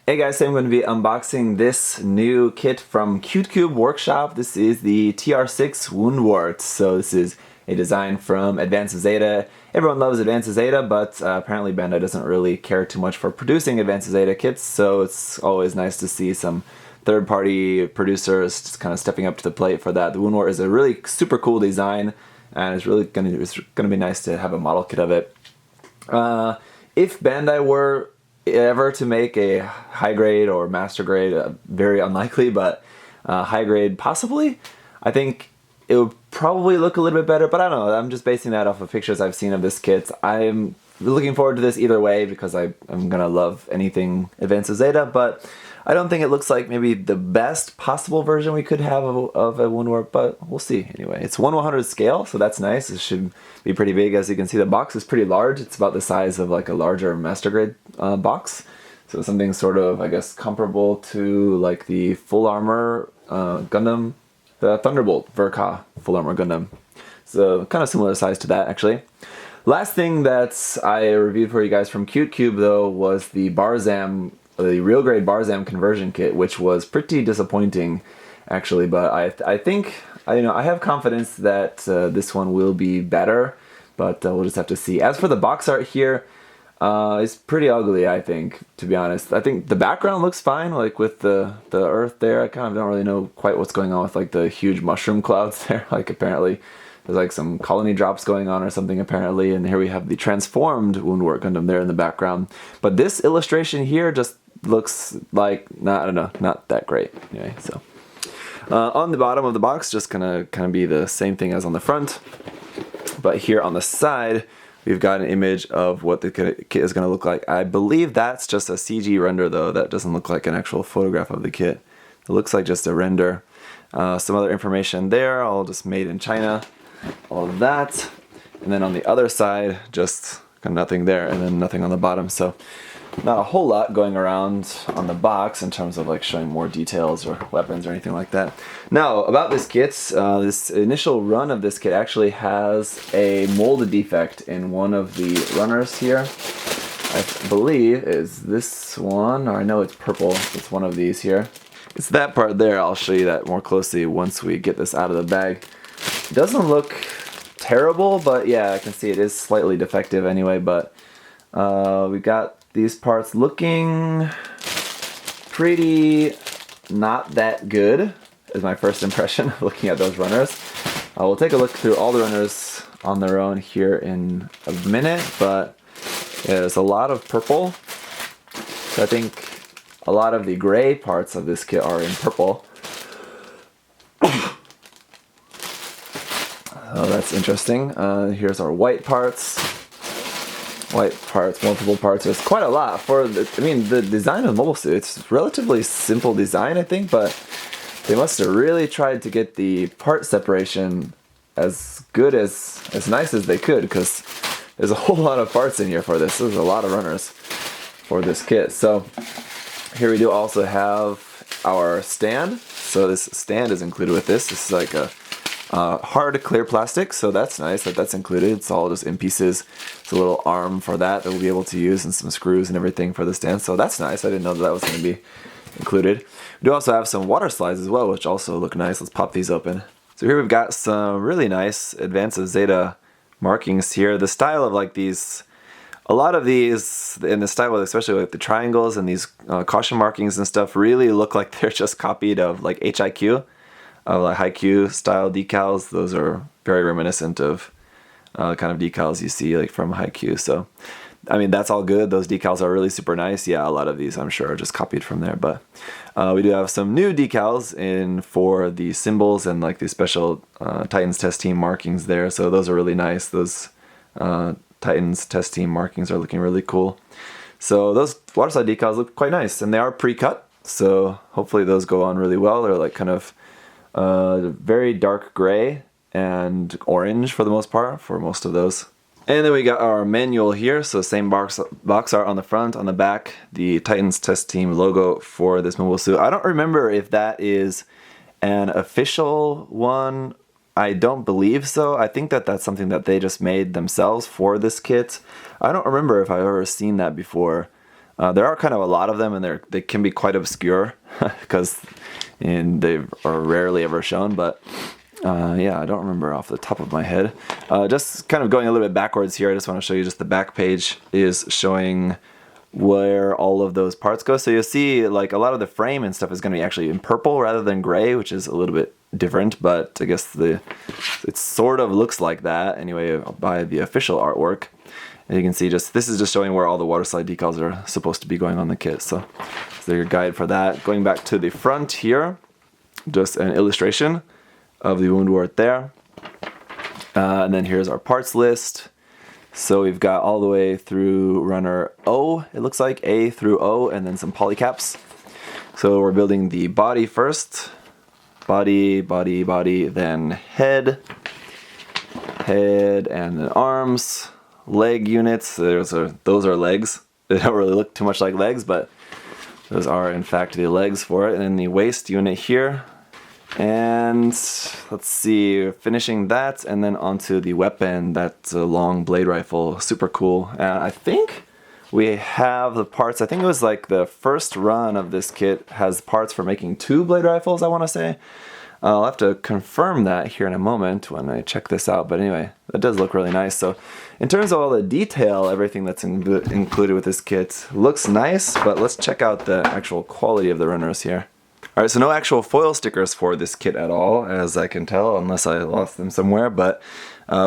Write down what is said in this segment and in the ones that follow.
Hey guys, so I'm going to be unboxing this new kit from CuteCube Workshop. This is the TR-6 Woundwort. So this is a design from Advance of Zeta. Everyone loves Advance of Zeta, but apparently Bandai doesn't really care too much for producing Advance of Zeta kits, so it's always nice to see some third-party producers just kind of stepping up to the plate for that. The Woundwort is a really super cool design, and it's going to be nice to have a model kit of it. If Bandai were ever to make a high grade or master grade, very unlikely, but high grade possibly, I think it would probably look a little bit better, but I don't know. I'm just basing that off of pictures I've seen of this kit. I'm looking forward to this either way because I'm gonna love anything Advance of Zeta, but I don't think it looks like maybe the best possible version we could have of a Woundwort, but we'll see. Anyway, it's 1/100 scale, so that's nice. It should be pretty big. As you can see, the box is pretty large. It's about the size of like a larger master grade box. So something sort of, I guess, comparable to like the full armor Gundam, the Thunderbolt Verka full armor Gundam. So kind of similar size to that, actually. Last thing that I reviewed for you guys from CuteCube, though, was the Barzam, the real grade Barzam conversion kit, which was pretty disappointing, actually. But I think, I have confidence that this one will be better, but we'll just have to see. As for the box art here, it's pretty ugly, I think, to be honest. I think the background looks fine, like with the earth there. I kind of don't really know quite what's going on with like the huge mushroom clouds there. Like apparently there's like some colony drops going on or something apparently. And here we have the transformed Woundwort Gundam there in the background. But this illustration here just looks like, I don't know, not that great. Anyway, so on the bottom of the box, just gonna kind of be the same thing as on the front. But here on the side, we've got an image of what the kit is going to look like. I believe that's just a CG render, though. That doesn't look like an actual photograph of the kit. It looks like just a render. Some other information there, all just made in China. All of that. And then on the other side, just nothing there, and then nothing on the bottom. So not a whole lot going around on the box in terms of like showing more details or weapons or anything like that. Now, about this kit, this initial run of this kit actually has a mold defect in one of the runners here. I believe is this one, or I know it's purple. It's one of these here. It's that part there. I'll show you that more closely once we get this out of the bag. It doesn't look terrible, but yeah, I can see it is slightly defective anyway, but we got these parts looking pretty not that good, is my first impression of looking at those runners. We'll take a look through all the runners on their own here in a minute, but yeah, there's a lot of purple. So I think a lot of the gray parts of this kit are in purple. Oh, that's interesting. Here's our white parts. White parts, multiple parts. There's quite a lot for the, the design of the mobile suit. It's relatively simple design, I think, but they must have really tried to get the part separation as good as nice as they could, because there's a whole lot of parts in here for this. There's a lot of runners for this kit. So here we do also have our stand. So this stand is included with this. This is like a hard clear plastic, so that's nice that that's included. It's all just in pieces. It's a little arm for that we'll be able to use, and some screws and everything for the stand, so that's nice. I didn't know that was going to be included. We do also have some water slides as well, which also look nice. Let's pop these open. So here we've got some really nice Advance of Zeta markings here. The style of like these, a lot of these in the style, especially like the triangles and these caution markings and stuff, really look like they're just copied of like HIQ. Like Haiku style decals. Those are very reminiscent of kind of decals you see like from Haiku. So, that's all good. Those decals are really super nice. Yeah, a lot of these I'm sure are just copied from there. But we do have some new decals in for the symbols and like the special Titans test team markings there. So those are really nice. Those Titans test team markings are looking really cool. So those waterside decals look quite nice, and they are pre-cut. So hopefully those go on really well. They're like kind of very dark gray and orange for the most part for most of those. And then we got our manual here, so same box art on the front, on the back, the Titans test team logo for this mobile suit. I don't remember if that is an official one. I don't believe so. I think that that's something that they just made themselves for this kit. I don't remember if I've ever seen that before. There are kind of a lot of them, and they can be quite obscure because they are rarely ever shown, but yeah, I don't remember off the top of my head. Just kind of going a little bit backwards here, I just want to show you just the back page is showing where all of those parts go. So you'll see like a lot of the frame and stuff is going to be actually in purple rather than gray, which is a little bit different, but I guess it sort of looks like that anyway by the official artwork. And you can see this is just showing where all the water slide decals are supposed to be going on the kit. So there's your guide for that. Going back to the front here, just an illustration of the Woundwort there. And then here's our parts list. So we've got all the way through runner O, it looks like, A through O, and then some polycaps. So we're building the body first. Body, body, body, then head, and then arms, leg units. Those are legs. They don't really look too much like legs, but those are in fact the legs for it. And then the waist unit here. And let's see, finishing that, and then onto the weapon. That's a long blade rifle, super cool. And I think we have the parts. I think it was like the first run of this kit has parts for making 2 blade rifles, I want to say. I'll have to confirm that here in a moment when I check this out, but anyway, that does look really nice. So in terms of all the detail, everything that's included with this kit looks nice, but let's check out the actual quality of the runners here. Alright, so no actual foil stickers for this kit at all, as I can tell, unless I lost them somewhere, but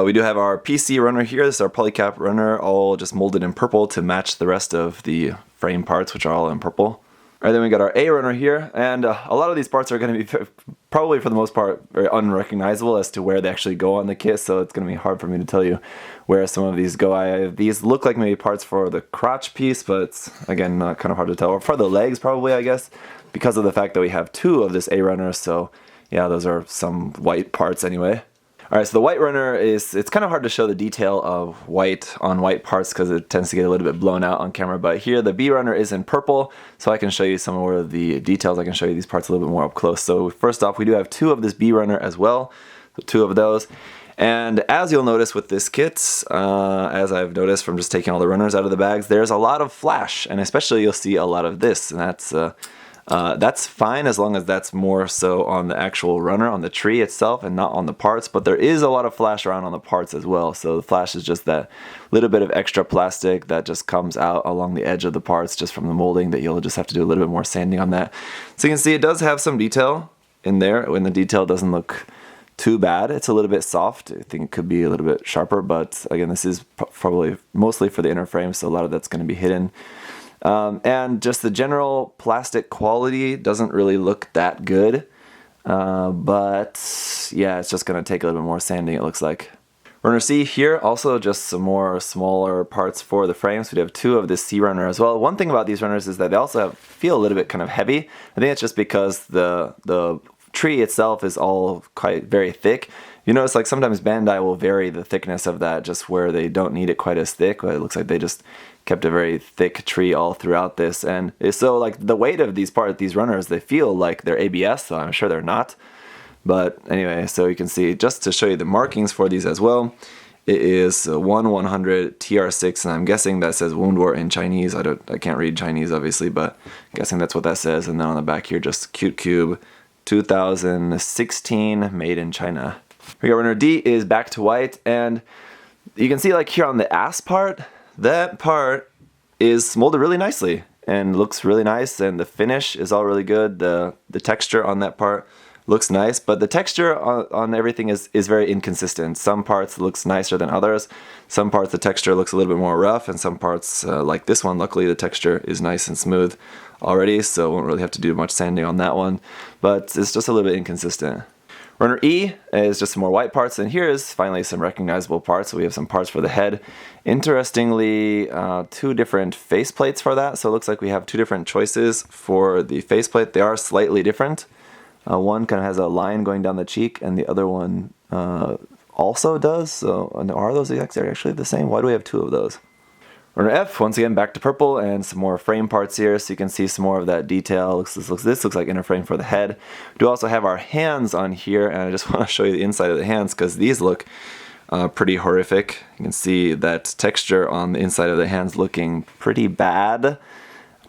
we do have our PC runner here. This is our polycap runner, all just molded in purple to match the rest of the frame parts, which are all in purple. Alright, then we got our A runner here, and a lot of these parts are going to be probably for the most part very unrecognizable as to where they actually go on the kit, so it's going to be hard for me to tell you where some of these go. These look like maybe parts for the crotch piece, but it's, again, kind of hard to tell. Or for the legs probably, I guess, because of the fact that we have 2 of this A runner, so yeah, those are some white parts anyway. Alright, so the white runner it's kind of hard to show the detail of white on white parts because it tends to get a little bit blown out on camera, but here the B runner is in purple, so I can show you some more of the details. I can show you these parts a little bit more up close. So first off, we do have 2 of this B runner as well, so 2 of those. And as you'll notice with this kit, as I've noticed from just taking all the runners out of the bags, there's a lot of flash, and especially you'll see a lot of this, and that's fine as long as that's more so on the actual runner, on the tree itself, and not on the parts, but there is a lot of flash around on the parts as well. So the flash is just that little bit of extra plastic that just comes out along the edge of the parts just from the molding that you'll just have to do a little bit more sanding on that. So you can see it does have some detail in there, when the detail doesn't look too bad. It's a little bit soft. I think it could be a little bit sharper, but again, this is probably mostly for the inner frame, so a lot of that's going to be hidden. And just the general plastic quality doesn't really look that good, but yeah, it's just going to take a little bit more sanding, it looks like. Runner C here, also just some more smaller parts for the frames. We have 2 of this C runner as well. One thing about these runners is that they also feel a little bit kind of heavy. I think it's just because the tree itself is all quite very thick. You notice like sometimes Bandai will vary the thickness of that just where they don't need it quite as thick, but it looks like they just kept a very thick tree all throughout this. And so like the weight of these runners, they feel like they're ABS, so I'm sure they're not. But anyway, so you can see, just to show you the markings for these as well, it is 1/100 TR-6, and I'm guessing that says Woundwort in Chinese. I can't read Chinese obviously, but I'm guessing that's what that says. And then on the back here, just CuteCube 2016, made in China. We got runner D is back to white, and you can see like here on the ass part, that part is molded really nicely and looks really nice, and the finish is all really good. The texture on that part looks nice, but the texture on everything is very inconsistent. Some parts looks nicer than others. Some parts the texture looks a little bit more rough, and some parts like this one, luckily the texture is nice and smooth already, so won't really have to do much sanding on that one, but it's just a little bit inconsistent. Runner E is just some more white parts, and here is finally some recognizable parts. So we have some parts for the head. Interestingly, 2 different face plates for that, so it looks like we have 2 different choices for the faceplate. They are slightly different. One kind of has a line going down the cheek, and the other one also does. So are those actually the same? Why do we have 2 of those? Runner F, once again back to purple, and some more frame parts here, so you can see some more of that detail. This looks like inner frame for the head. We do also have our hands on here, and I just want to show you the inside of the hands because these look pretty horrific. You can see that texture on the inside of the hands looking pretty bad.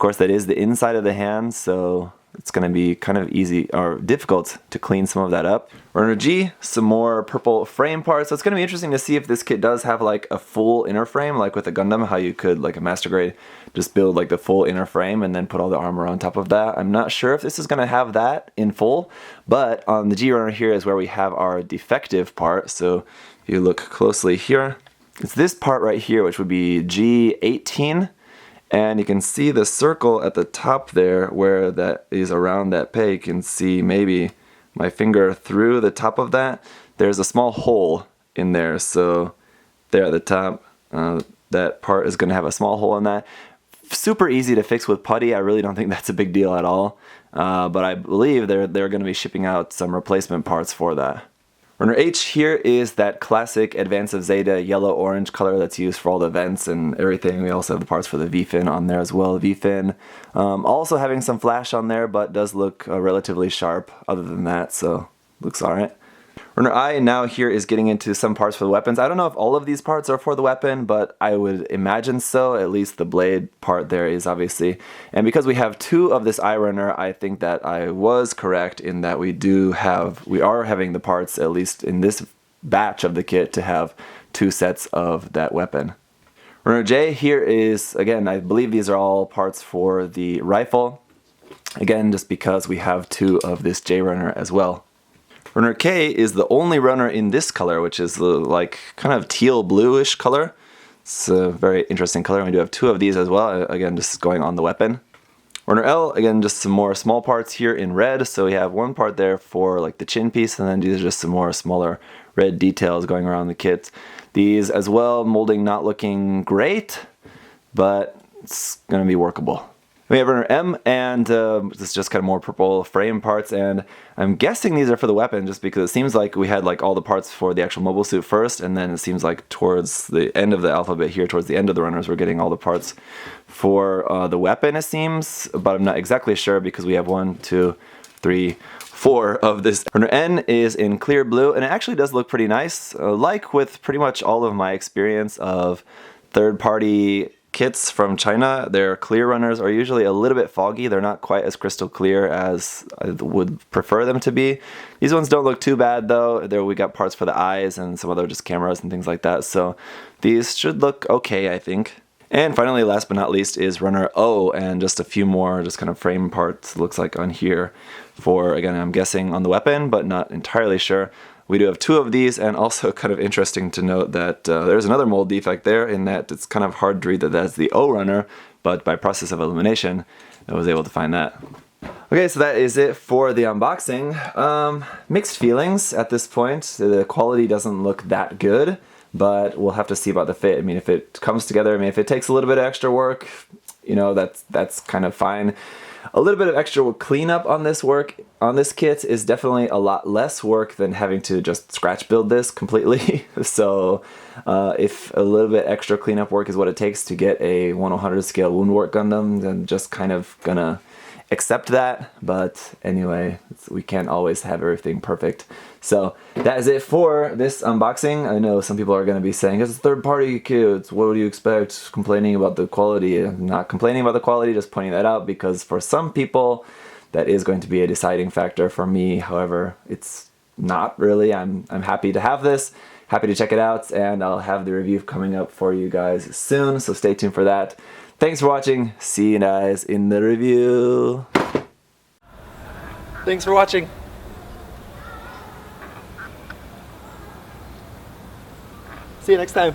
course, that is the inside of the hand, so it's going to be kind of easy or difficult to clean some of that up. Runner G, some more purple frame parts. So it's going to be interesting to see if this kit does have like a full inner frame, like with a Gundam, how you could, like a Master Grade, just build like the full inner frame and then put all the armor on top of that. I'm not sure if this is going to have that in full, but on the G runner here is where we have our defective part. So if you look closely here, it's this part right here, which would be G18. And you can see the circle at the top there where that is around that peg. You can see maybe my finger through the top of that. There's a small hole in there. So there at the top, that part is going to have a small hole in that. Super easy to fix with putty. I really don't think that's a big deal at all. But I believe they're going to be shipping out some replacement parts for that. Runner H here is that classic Advance of Zeta yellow-orange color that's used for all the vents and everything. We also have the parts for the V-fin on there as well. V-fin also having some flash on there, but does look relatively sharp other than that, so looks alright. Runner I now here is getting into some parts for the weapons. I don't know if all of these parts are for the weapon, but I would imagine so. At least the blade part there is obviously. And because we have two of this I runner, I think that I was correct in that we are having the parts, at least in this batch of the kit, to have two sets of that weapon. Runner J here is, again, I believe these are all parts for the rifle. Again, just because we have two of this J runner as well. Runner K is the only runner in this color, which is the like kind of teal bluish color. It's a very interesting color. We do have two of these as well. Again, just going on the weapon. Runner L, again, just some more small parts here in red. So we have one part there for like the chin piece, and then these are just some more smaller red details going around the kit. These as well, molding not looking great, but it's going to be workable. We have runner M, and this is just kind of more purple frame parts, and I'm guessing these are for the weapon just because it seems like we had like all the parts for the actual mobile suit first, and then it seems like towards the end of the alphabet here, towards the end of the runners, we're getting all the parts for the weapon, it seems, but I'm not exactly sure because we have 1, 2, 3, 4 of this. Runner N is in clear blue, and it actually does look pretty nice, like with pretty much all of my experience of third-party kits from China. Their clear runners are usually a little bit foggy. They're not quite as crystal clear as I would prefer them to be. These ones don't look too bad though. There we got parts for the eyes and some other just cameras and things like that. So these should look okay, I think. And finally, last but not least, is runner O, and just a few more just kind of frame parts looks like on here for, again, I'm guessing on the weapon, but not entirely sure. We do have two of these, and also kind of interesting to note that there's another mold defect there in that it's kind of hard to read that that's the O runner, but by process of elimination, I was able to find that. Okay, so that is it for the unboxing. Mixed feelings at this point. The quality doesn't look that good, but we'll have to see about the fit. I mean, if it comes together, I mean, if it takes a little bit of extra work, you know, that's kind of fine. A little bit of extra cleanup on this kit is definitely a lot less work than having to just scratch build this completely. So if a little bit extra cleanup work is what it takes to get a 1/100 scale Woundwort Gundam, then just kind of gonna accept that. But anyway, we can't always have everything perfect. So that is it for this unboxing. I know some people are going to be saying, it's a third-party kit, what would you expect? Complaining about the quality. I'm not complaining about the quality, just pointing that out because for some people that is going to be a deciding factor. For me, however, it's not really. I'm happy to have this, happy to check it out, and I'll have the review coming up for you guys soon, so stay tuned for that. Thanks for watching. See you guys in the review. Thanks for watching. See you next time.